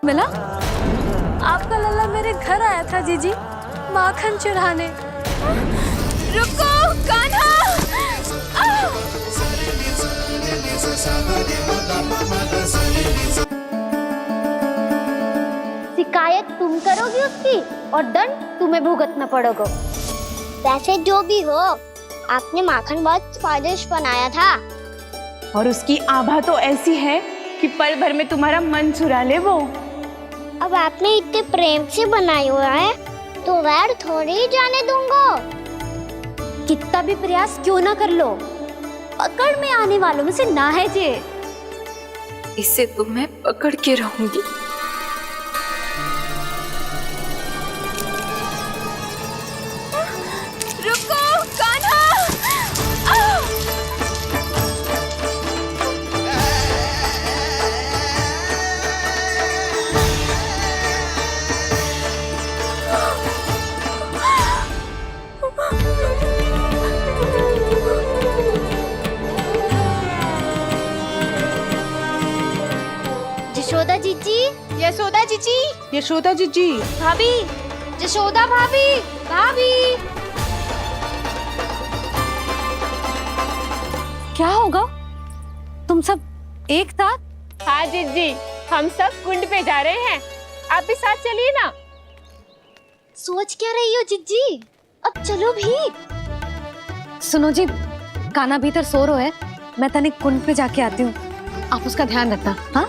मिला? आपका लल्ला मेरे घर आया था जीजी, माखन चुराने। रुको कान्हा! शिकायत तुम करोगी उसकी और दंड तुम्हें भुगतना पड़ेगा। वैसे जो भी हो, आपने माखन बहुत स्वादिष्ट बनाया था। और उसकी आभा तो ऐसी है कि पल भर में तुम्हारा मन चुरा ले वो। अब आपने इतने प्रेम से बनाया हुआ है तो वैर थोड़ी ही जाने दूंगा। कितना भी प्रयास क्यों ना कर लो, पकड़ में आने वालों में से ना है जे। इसे तो मैं पकड़ के रहूंगी। रुको कान्हा! यशोदा जीजी, यशोदा जीजी, यशोदा जीजी, भाभी, यशोदा भाभी, भाभी। क्या होगा? तुम सब एक साथ? हाँ जीजी, हम सब कुंड पे जा रहे हैं, आप भी साथ चलिए ना। सोच क्या रही हो जीजी? अब चलो भी। सुनो जी, कान्हा भीतर सो रहा है, मैं तनिक कुंड पे जाके आती हूँ, आप उसका ध्यान रखना। हाँ,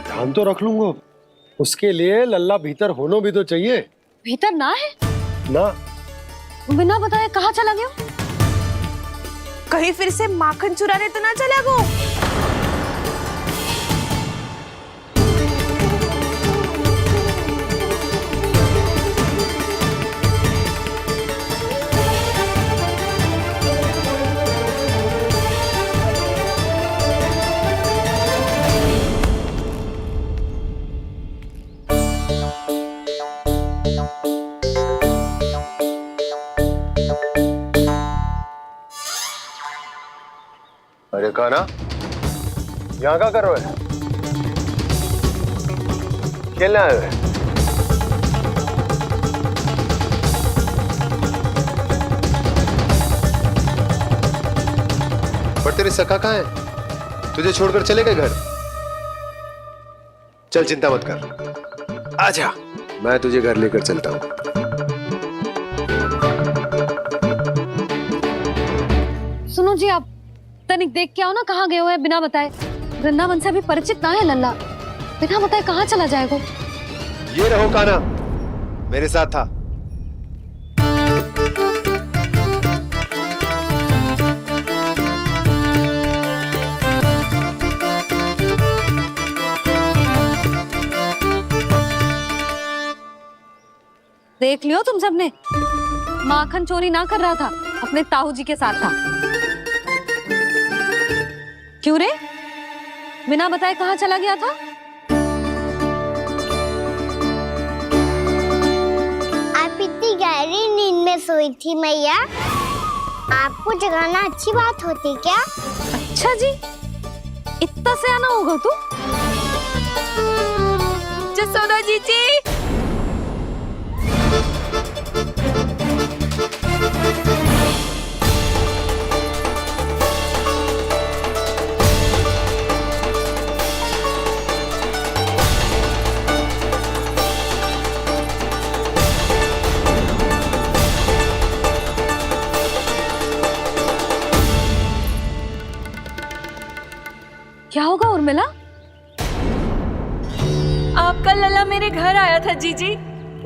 ध्यान तो रख लूंगा, उसके लिए लल्ला भीतर होना भी तो चाहिए। भीतर ना है ना? बिना बताए कहाँ चला गया? कहीं फिर से माखन चुराने तो ना चला वो। अरे कान्हा, यहाँ क्या कर रहे हो? खेलने आए हुए? पर तेरे सखा कहाँ है? तुझे छोड़कर चले गए घर? चल चिंता मत कर, आजा, मैं तुझे घर लेकर चलता हूँ। सुनो जी, आप तनिक देख के आओ ना, कहाँ गए हुए हैं बिना बताए। वृंदावन से अभी परिचित ना है लल्ला, बिना बताए कहाँ चला जाएगा? ये रहो कान्हा, मेरे साथ था। देख लियो तुम सबने, माखन चोरी ना कर रहा था, अपने ताऊ जी के साथ था। क्यों रे, बिना बताए कहाँ चला गया था? आप इतनी गहरी नींद में सोई थी मैया, आपको जगाना अच्छी बात होती क्या? अच्छा जी, इतना सियाना होगा तू? जसोदा जीजी, क्या होगा उर्मिला? आपका लला मेरे घर आया था जीजी,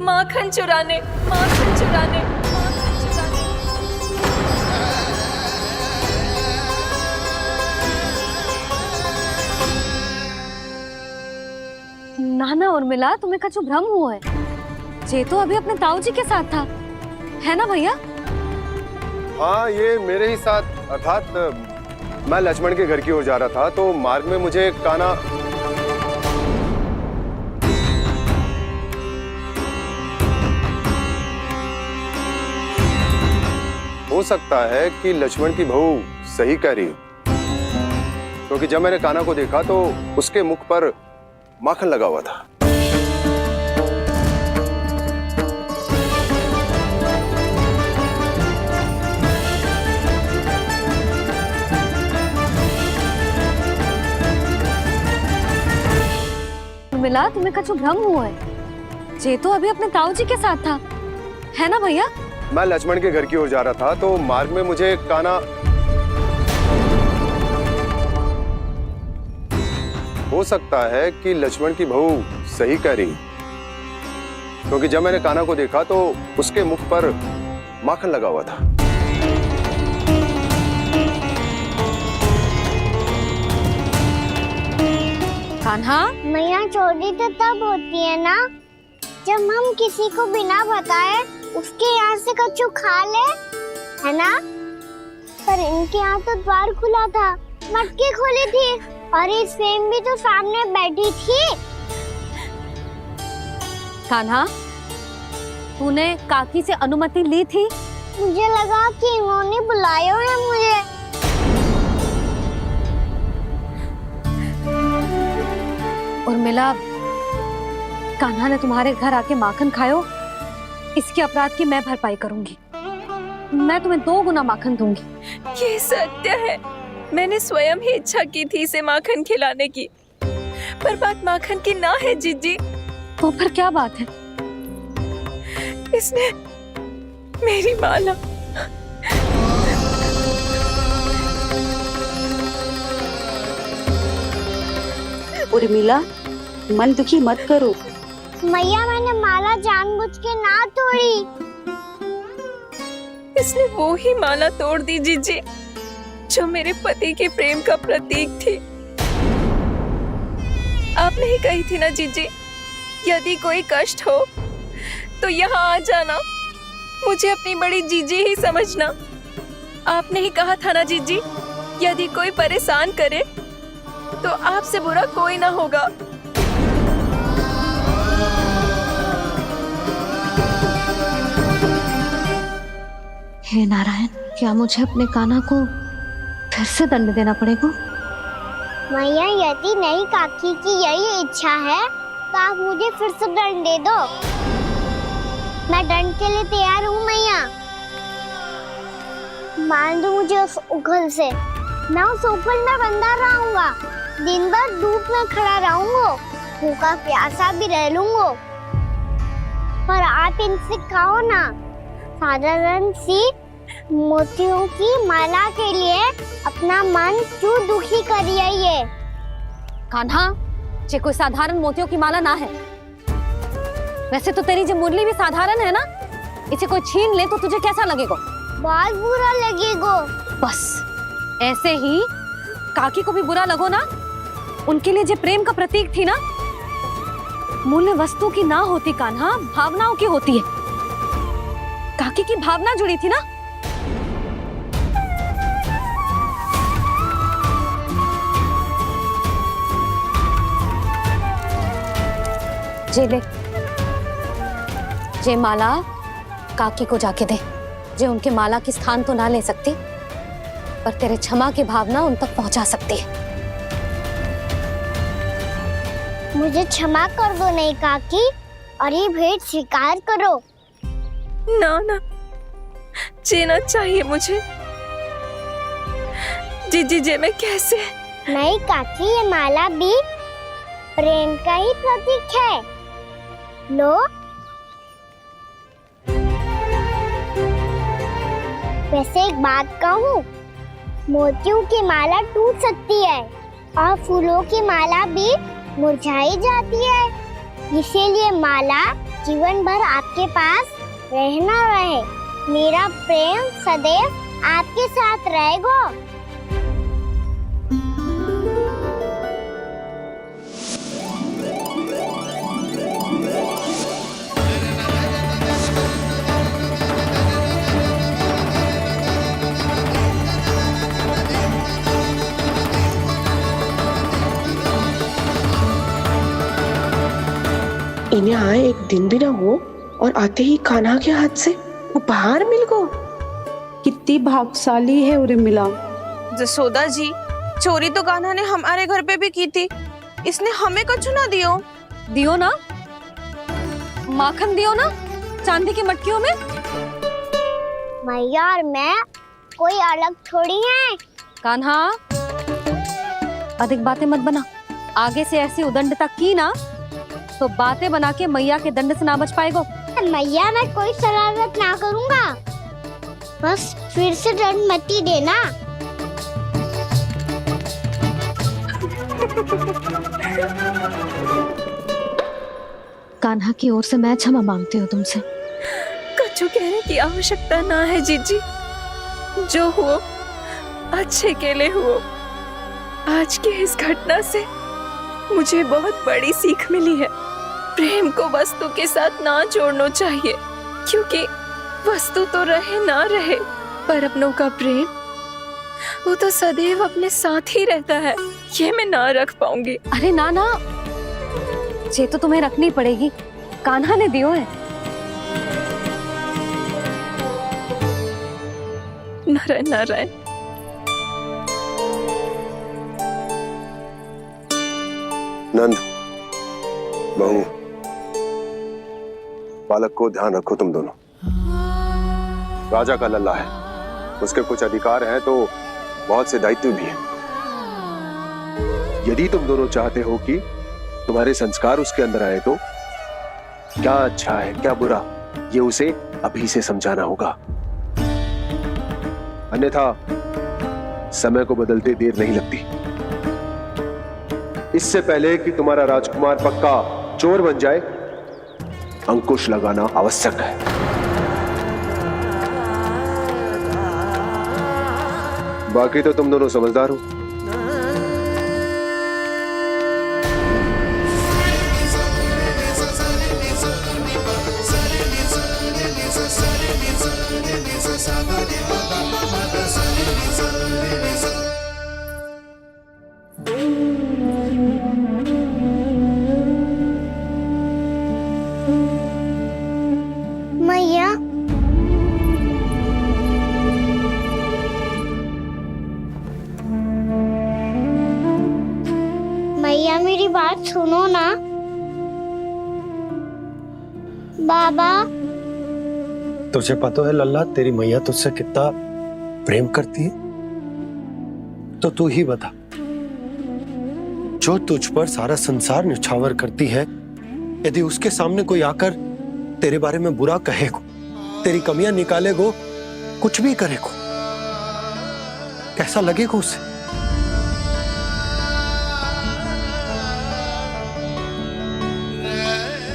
माखन चुराने, माखन चुराने, माखन चुराने। ना ना उर्मिला, तुम्हें कछु भ्रम हुआ है। जे तो अभी अपने ताऊ जी के साथ था, है ना भैया? हाँ, ये मेरे ही साथ, अर्थात मैं लक्ष्मण के घर की ओर जा रहा था तो मार्ग में मुझे कान्हा हो सकता है कि लक्ष्मण की बहू सही कह रही, क्योंकि जब मैंने कान्हा को देखा तो उसके मुख पर माखन लगा हुआ था। उर्मिला, तुम्हें कछु भ्रम हुआ है। जे तो अभी अपने ताऊ जी के साथ था, है ना भैया? मैं लक्ष्मण के घर की ओर जा रहा था तो मार्ग में मुझे कान्हा हो सकता है कि लक्ष्मण की बहू सही कह रही, क्योंकि जब मैंने कान्हा को देखा तो उसके मुख पर माखन लगा हुआ था। कान्हा, मैया, चोरी तो तब होती है ना जब हम किसी को बिना बताए उसके यहाँ से कछु खा ले, है ना? पर इनके यहाँ तो द्वार खुला था, मटकी खोली थी और इस फेम भी तो सामने बैठी थी। कान्हा, तूने काकी से अनुमति ली थी? मुझे लगा कि इन्होंने बुलाया है मुझे। उर्मिला, कान्हा ने तुम्हारे घर आके माखन खायो, इसके अपराध की मैं भरपाई करूंगी। मैं तुम्हें 2 गुना माखन दूंगी। ये सत्य है, मैंने स्वयं ही इच्छा की थी इसे माखन खिलाने की, पर बात माखन की ना है जीजी। तो फिर क्या बात है? इसने मेरी माला उर्मिला, मन दुखी मत करो। मैया, मैंने माला जानबूझ के ना तोड़ी। इसने वो ही माला तोड़ दी जीजी जो मेरे पति के प्रेम का प्रतीक थी। आपने ही कही थी ना जीजी, यदि कोई कष्ट हो तो यहाँ आ जाना, मुझे अपनी बड़ी जीजी ही समझना। आपने ही कहा था ना जीजी, यदि कोई परेशान करे तो आपसे बुरा कोई ना होगा। हे नारायण, क्या मुझे अपने कान्हा को फिर से दंड देना पड़ेगा? मैया, यदि नहीं काकी की यही इच्छा है तो आप मुझे फिर से दंड दे दो। मैं दंड के लिए तैयार हूँ मैया। मान दो मुझे उस उखल से, मैं उस उखल में बंधा रहूंगा, दिन भर धूप में खड़ा रहूंगा, भूखा प्यासा भी रह लूंगा। पर आप इनसे कहो ना, साधारण सी मोतियों की माला के लिए अपना मन क्यों दुखी करिए? ये कान्हा, ये कोई साधारण मोतियों की माला ना है। वैसे तो तेरी जो मुरली भी साधारण है ना, इसे कोई छीन ले तो तुझे कैसा लगेगा? बहुत बुरा लगेगा। बस ऐसे ही काकी को भी बुरा लगो ना। उनके लिए जो प्रेम का प्रतीक थी ना, मूल्य वस्तु की ना होती कान्हा, भावनाओं की होती है। काकी की भावना जुड़ी थी ना। जे ले, जे माला काकी को जाके दे। जे उनके माला की स्थान तो ना ले सकती, पर तेरे क्षमा की भावना उन तक पहुंचा सकती है। मुझे क्षमा कर दो नहीं काकी, और ये भेंट स्वीकार करो। ना ना, जीना चाहिए मुझे। जीजी जे मैं कैसे? नहीं काकी, ये माला भी प्रेम का ही प्रतीक है। लो। वैसे एक बात कहूँ, मोतियों की माला टूट सकती है और फूलों की माला भी मुरझाई जाती है, इसीलिए माला जीवन भर आपके पास रहना रहे। मेरा प्रेम सदैव आपके साथ रहेगा। इन्हें आए एक दिन भी ना हो और आते ही कान्हा के हाथ से उपहार मिल गो। कितनी भाग्यशाली है उर्मिला। जसोदा जी, चोरी तो कान्हा ने हमारे घर पे भी की थी, इसने हमें कछु ना दियो। दियो ना, माखन दियो ना चांदी की मटकियों में। मैया और मैं कोई अलग थोड़ी हैं। कान्हा, अधिक बातें मत बना। आगे से ऐसी उदंडता की ना तो बातें बना के मैया के दंड से ना बच पाएगो। मैया, मैं कोई शरारत ना करूँगा, बस फिर से दंड मत ही देना। कान्हा की ओर से मैं क्षमा मांगती हूँ तुमसे। कछु कहने की आवश्यकता ना है जीजी, जो हुआ अच्छे के लिए हुआ। आज की इस घटना से मुझे बहुत बड़ी सीख मिली है। प्रेम को वस्तु के साथ ना जोड़ना चाहिए, क्योंकि वस्तु तो रहे ना रहे, पर अपनों का प्रेम वो तो सदैव अपने साथ ही रहता है। ये मैं ना रख पाऊंगी। अरे ना ना, ये तो तुम्हें रखनी पड़ेगी, कान्हा ने दियो है। नारायण नारायण। नंद, बहू, बालक को ध्यान रखो तुम दोनों। राजा का लल्ला है, उसके कुछ अधिकार हैं तो बहुत से दायित्व भी हैं। यदि तुम दोनों चाहते हो कि तुम्हारे संस्कार उसके अंदर आए तो क्या अच्छा है क्या बुरा, ये उसे अभी से समझाना होगा। अन्यथा समय को बदलते देर नहीं लगती। इससे पहले कि तुम्हारा राजकुमार पक्का चोर बन जाए, अंकुश लगाना आवश्यक है। बाकी तो तुम दोनों समझदार हो। मैया, मैया मेरी बात सुनो ना। बाबा, तुझे पता है लल्ला, तेरी मैया तुझसे कितना प्रेम करती है, तो तू ही बता, जो तुझ पर सारा संसार न्यौछावर करती है, यदि उसके सामने कोई आकर तेरे बारे में बुरा कहेगो, तेरी कमियां निकालेगो, कुछ भी करेगो, कैसा लगेगा उसे?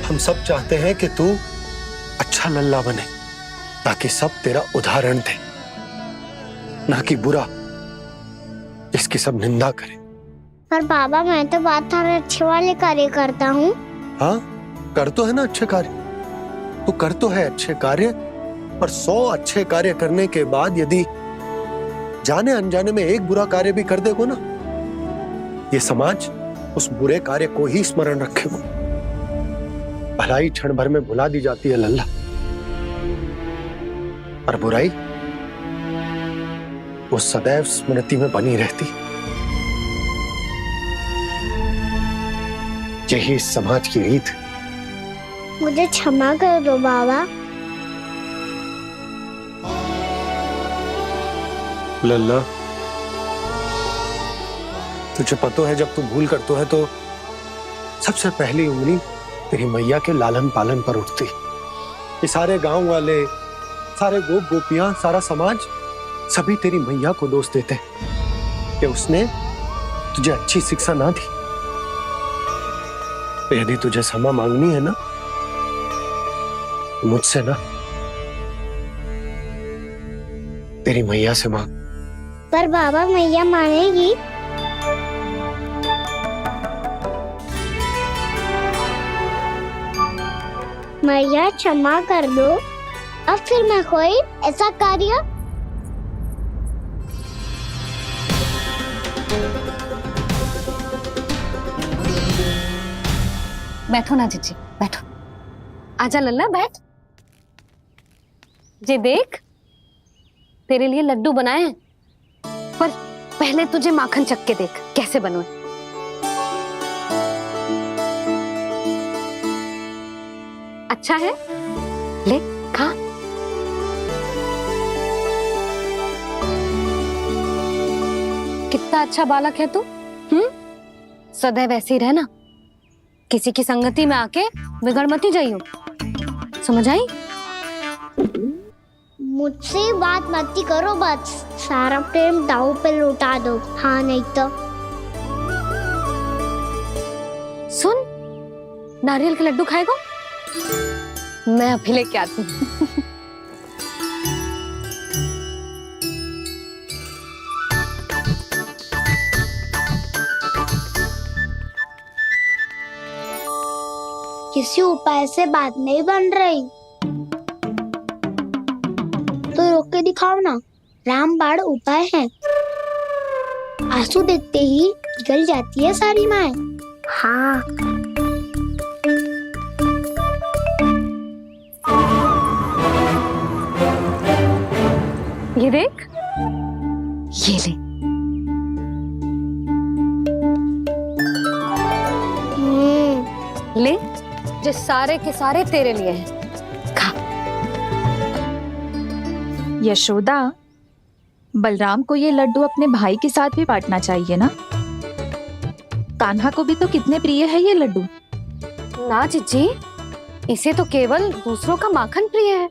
हम सब चाहते हैं कि तू अच्छा लल्ला बने, ताकि सब तेरा उदाहरण दे, ना कि बुरा जिसकी सब निंदा करे। पर बाबा, मैं तो बात अच्छे वाले कार्य करता हूँ। हाँ, कर तो है ना अच्छे कार्य, तू कर तो है अच्छे कार्य, पर 100 अच्छे कार्य करने के बाद यदि जाने अनजाने में एक बुरा कार्य भी कर देगो ना, ये समाज उस बुरे कार्य को ही स्मरण रखेगो। भलाई क्षण भर में भुला दी जाती है लल्ला, और बुराई वो सदैव स्मृति में बनी रहती। यही इस समाज की रीत। मुझे क्षमा कर दो बाबा। लल्ला, तुझे पता है जब तू भूल करतो है तो सबसे पहली उंगली तेरी मैया के लालन पालन पर उठती। ये सारे गांव वाले, सारे गोप गोपियां, सारा समाज सभी तेरी मैया को दोष देते कि उसने तुझे अच्छी शिक्षा ना दी। तो यदि तुझे क्षमा मांगनी है ना, मुझसे ना, तेरी मैया से मांग। पर बाबा मैया मानेगी? मैया क्षमा कर दो, अब फिर मैं कोई ऐसा कार्य। बैठो ना जीजी, बैठो। आजा लल्ला, बैठ। जे देख, तेरे लिए लड्डू बनाए हैं, पर पहले तुझे माखन चख के देख कैसे बनो। अच्छा है, ले खा। कितना अच्छा बालक है तू। सदैव ऐसे ही रहना, किसी की संगति में आके बिगड़ मती जाइयो, समझ आई? मुझसे बात मत करो, बस सारा प्रेम दाव पे लौटा दो। हाँ नहीं तो सुन, नारियल के लड्डू खाएगा? मैं अभी लेके आती हूँ। किसी उपाय से बात नहीं बन रही तो रोक के दिखाओ ना। रामबाण उपाय है, आंसू देखते ही निकल जाती है सारी माए। हाँ ये देख, ये ले। ले, जो सारे के सारे तेरे लिए हैं, खा। यशोदा, बलराम को ये लड्डू अपने भाई के साथ भी बांटना चाहिए ना। कान्हा को भी तो कितने प्रिय है ये लड्डू। ना जीजी, इसे तो केवल दूसरों का माखन प्रिय है।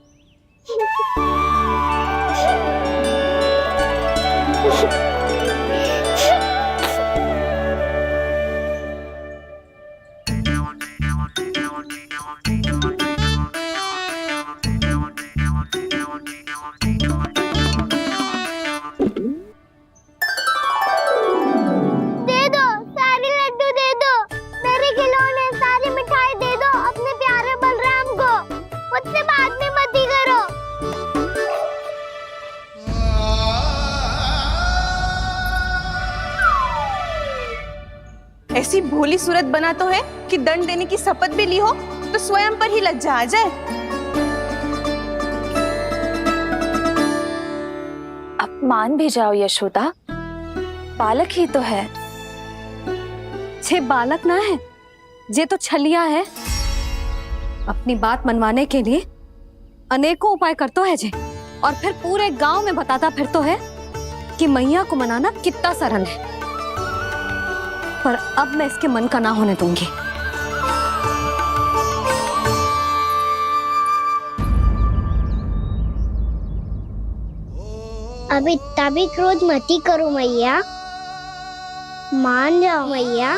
ऐसी भोली सूरत बना तो है कि दंड देने की शपथ भी ली हो तो स्वयं पर ही लज्जा आ जाए। अब मान भी जाओ यशोदा, बालक ही तो है। छे बालक ना है, जे तो छलिया है। अपनी बात मनवाने के लिए अनेकों उपाय करतो है जे, और फिर पूरे गांव में बताता फिरतो है कि मैया को मनाना कितना सरल है। पर अब मैं इसके मन का ना होने दूंगी। अब इतना भी क्रोध मती करो मैया, मान जाओ मैया।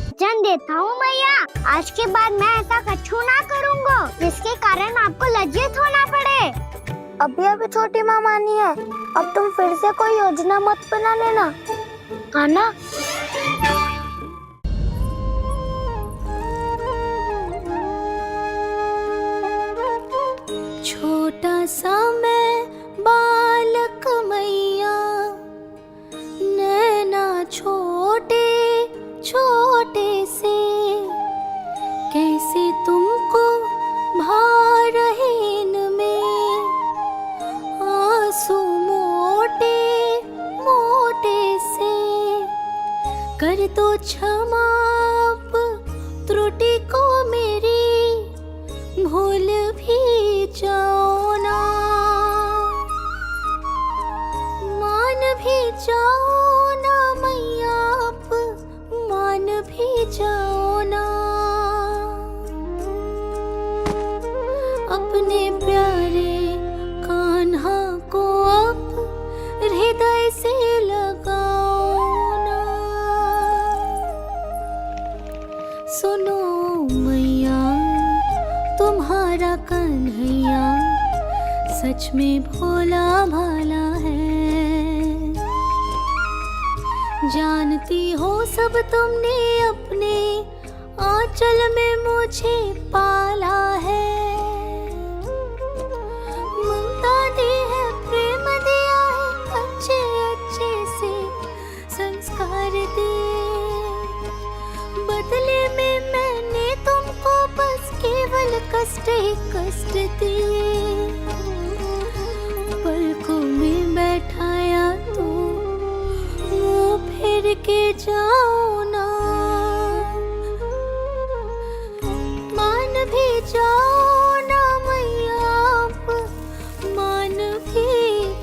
वचन देता हूँ मैया, आज के बाद मैं ऐसा कछु ना करूँगा जिसके कारण आपको लज्जित होना पड़े। अभी छोटी माँ मानी है, अब तुम फिर से कोई योजना मत बना लेना, कान्हा। क्षमा आप त्रुटि को मेरी भूल भी जाओ ना, मान भी जाओ ना मैया आप मान भी जाओ ना। अपने प्यारे कान्हा को अब हृदय से लगाओ ना। सुनो मैया तुम्हारा कन्हैया सच में भोला भाला है। जानती हो सब तुमने अपने आंचल में मुझे पाला है। ममता दी है, प्रेम दिया है, अच्छे अच्छे से संस्कार दिए। बदले में मैंने तुमको बस केवल कष्ट ही कष्ट दिए। पलकों में बैठाया तो मुंह फेर के जाओ ना, मान भी जाओ ना मैया आप मान भी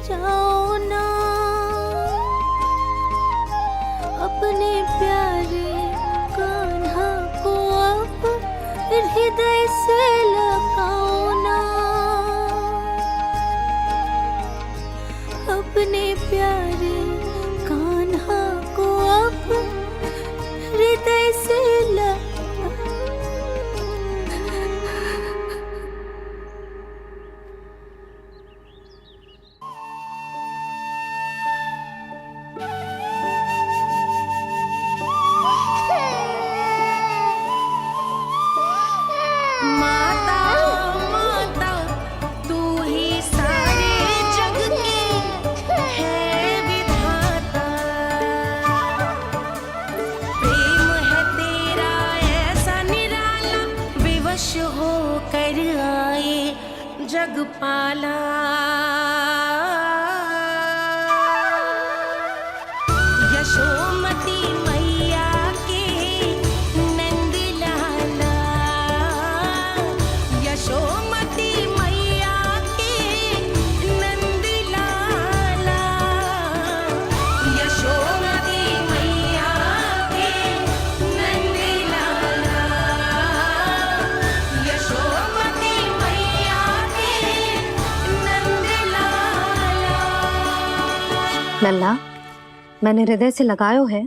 जाओ ना। अपने प्यारे कान्हा को अब हृदय से लगाओ ना। अपने प्यारे कान्हा को अब हृदय से माता माता तू ही सारे जग के है विधाता। प्रेम है तेरा ऐसा निराला विवश हो कर आए जग पाला। यशोमती मैया के नंद लाला, यशोमती मैया के नंद लाला, यशोमती मैया के नंद लाला, यशोमती मैया के नंद लाला। लल्ला, मैंने हृदय से लगायो है,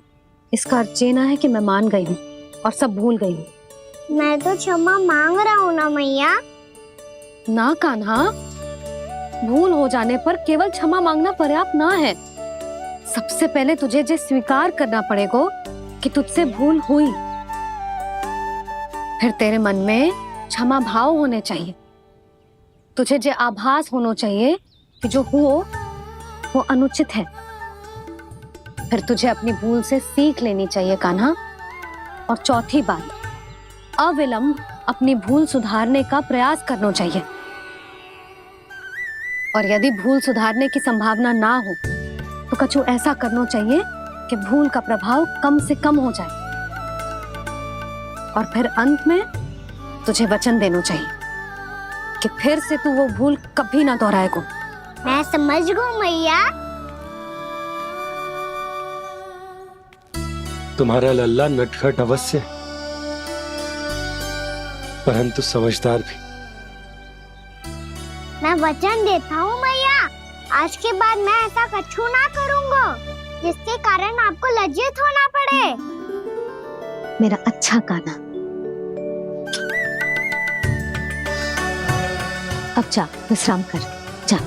इसका अर्थ ये ना है कि मैं मान गई हूँ और सब भूल गई हूँ। मैं तो क्षमा मांग रहा हूँ ना मैया। ना कान्हा, भूल हो जाने पर केवल क्षमा मांगना पर्याप्त ना है। सबसे पहले तुझे ये स्वीकार करना पड़ेगा कि तुझसे भूल हुई। फिर तेरे मन में क्षमा भाव होने चाहिए। तुझे ये आभास होना चाहिए कि जो हुआ वो अनुचित है। फिर तुझे अपनी भूल से सीख लेनी चाहिए कान्हा। और चौथी बात, अविलंब अपनी भूल सुधारने का प्रयास करना चाहिए। और यदि भूल सुधारने की संभावना ना हो तो कछु ऐसा करना चाहिए कि भूल का प्रभाव कम से कम हो जाए। और फिर अंत में तुझे वचन देना चाहिए कि फिर से तू वो भूल कभी ना दोहराएगा। मैं समझ गई मैया। तुम्हारा लल्ला नटखट अवश्य, परंतु समझदार भी। मैं वचन देता हूँ मैया, आज के बाद मैं ऐसा कछु ना करूँगा जिसके कारण आपको लज्जित होना पड़े। मेरा अच्छा कान्हा, अब जा विश्राम कर, जा।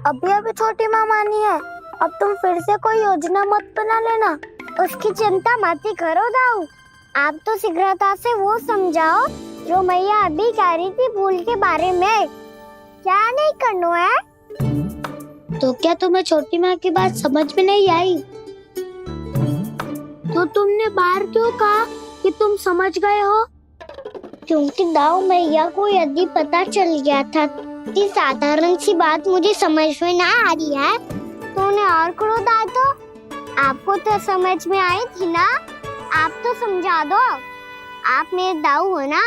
अभी अभी छोटी माँ मानी है, अब तुम फिर से कोई योजना मत बना लेना। उसकी चिंता मत ही करो दाऊ। आप तो शीघ्रता से वो समझाओ जो मैया अभी कह रही थी भूल के बारे में। क्या नहीं करना है? तो क्या तुम्हें छोटी माँ की बात समझ में नहीं आई? तो तुमने बाहर क्यों कहा कि तुम समझ गए हो? क्योंकि दाऊ मैया को यदि पता चल गया था कि साधारण सी बात मुझे समझ में ना आ रही है तो उन्हें और क्रोध आए तो? आपको तो समझ में आई थी ना, आप तो समझा दो, आप मेरे दाऊ हो ना।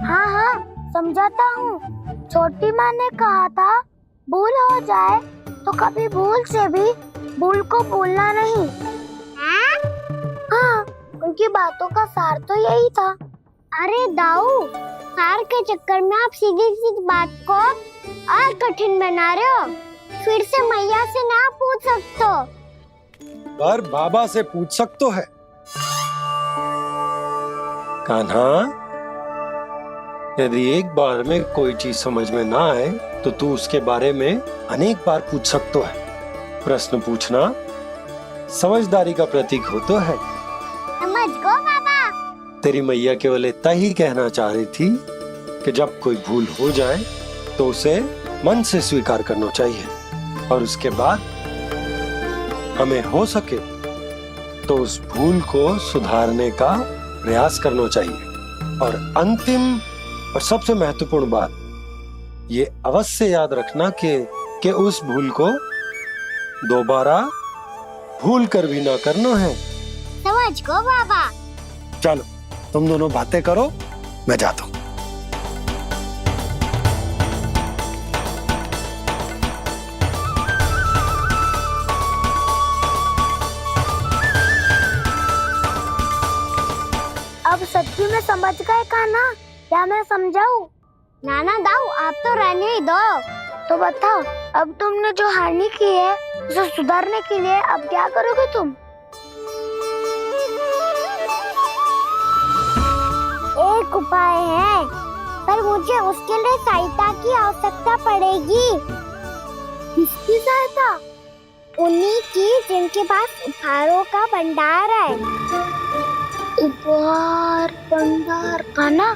हाँ हाँ समझाता हूँ। छोटी माँ ने कहा था भूल हो जाए तो कभी भूल से भी भूल को भूलना नहीं। हाँ उनकी बातों का सार तो यही था। अरे दाऊ, सार के चक्कर में आप सीधी सीधी बात को और कठिन बना रहे हो। फिर से मैया से ना पूछ सकते हो, पर बाबा से पूछ सकते है। कान्हा, यदि एक बार में कोई चीज समझ में ना आए तो तू उसके बारे में अनेक बार पूछ सकते है। प्रश्न पूछना समझदारी का प्रतीक होता है। समझ गो बाबा। तेरी मैया केवल इतना ही कहना चाह रही थी कि जब कोई भूल हो जाए तो उसे मन से स्वीकार करना चाहिए और उसके बाद हमें हो सके तो उस भूल को सुधारने का प्रयास करना चाहिए। और अंतिम और सबसे महत्वपूर्ण बात ये अवश्य याद रखना कि उस भूल को दोबारा भूल कर भी ना करना है। समझ गो बाबा। चलो तुम दोनों बातें करो, मैं जाता हूँ। अब सच्ची में समझ गए कान्हा? क्या मैं समझाऊं? नाना दाऊ, आप तो रहने ही दो। तो बताओ, अब तुमने जो हानि की है उसे सुधारने के लिए अब क्या करोगे तुम? एक उपाय है, पर मुझे उसके लिए सहायता की आवश्यकता पड़ेगी। किसकी सहायता? उन्हीं की जिनके पास उपहारों का भंडार है। उपहार भंडार कान्हा?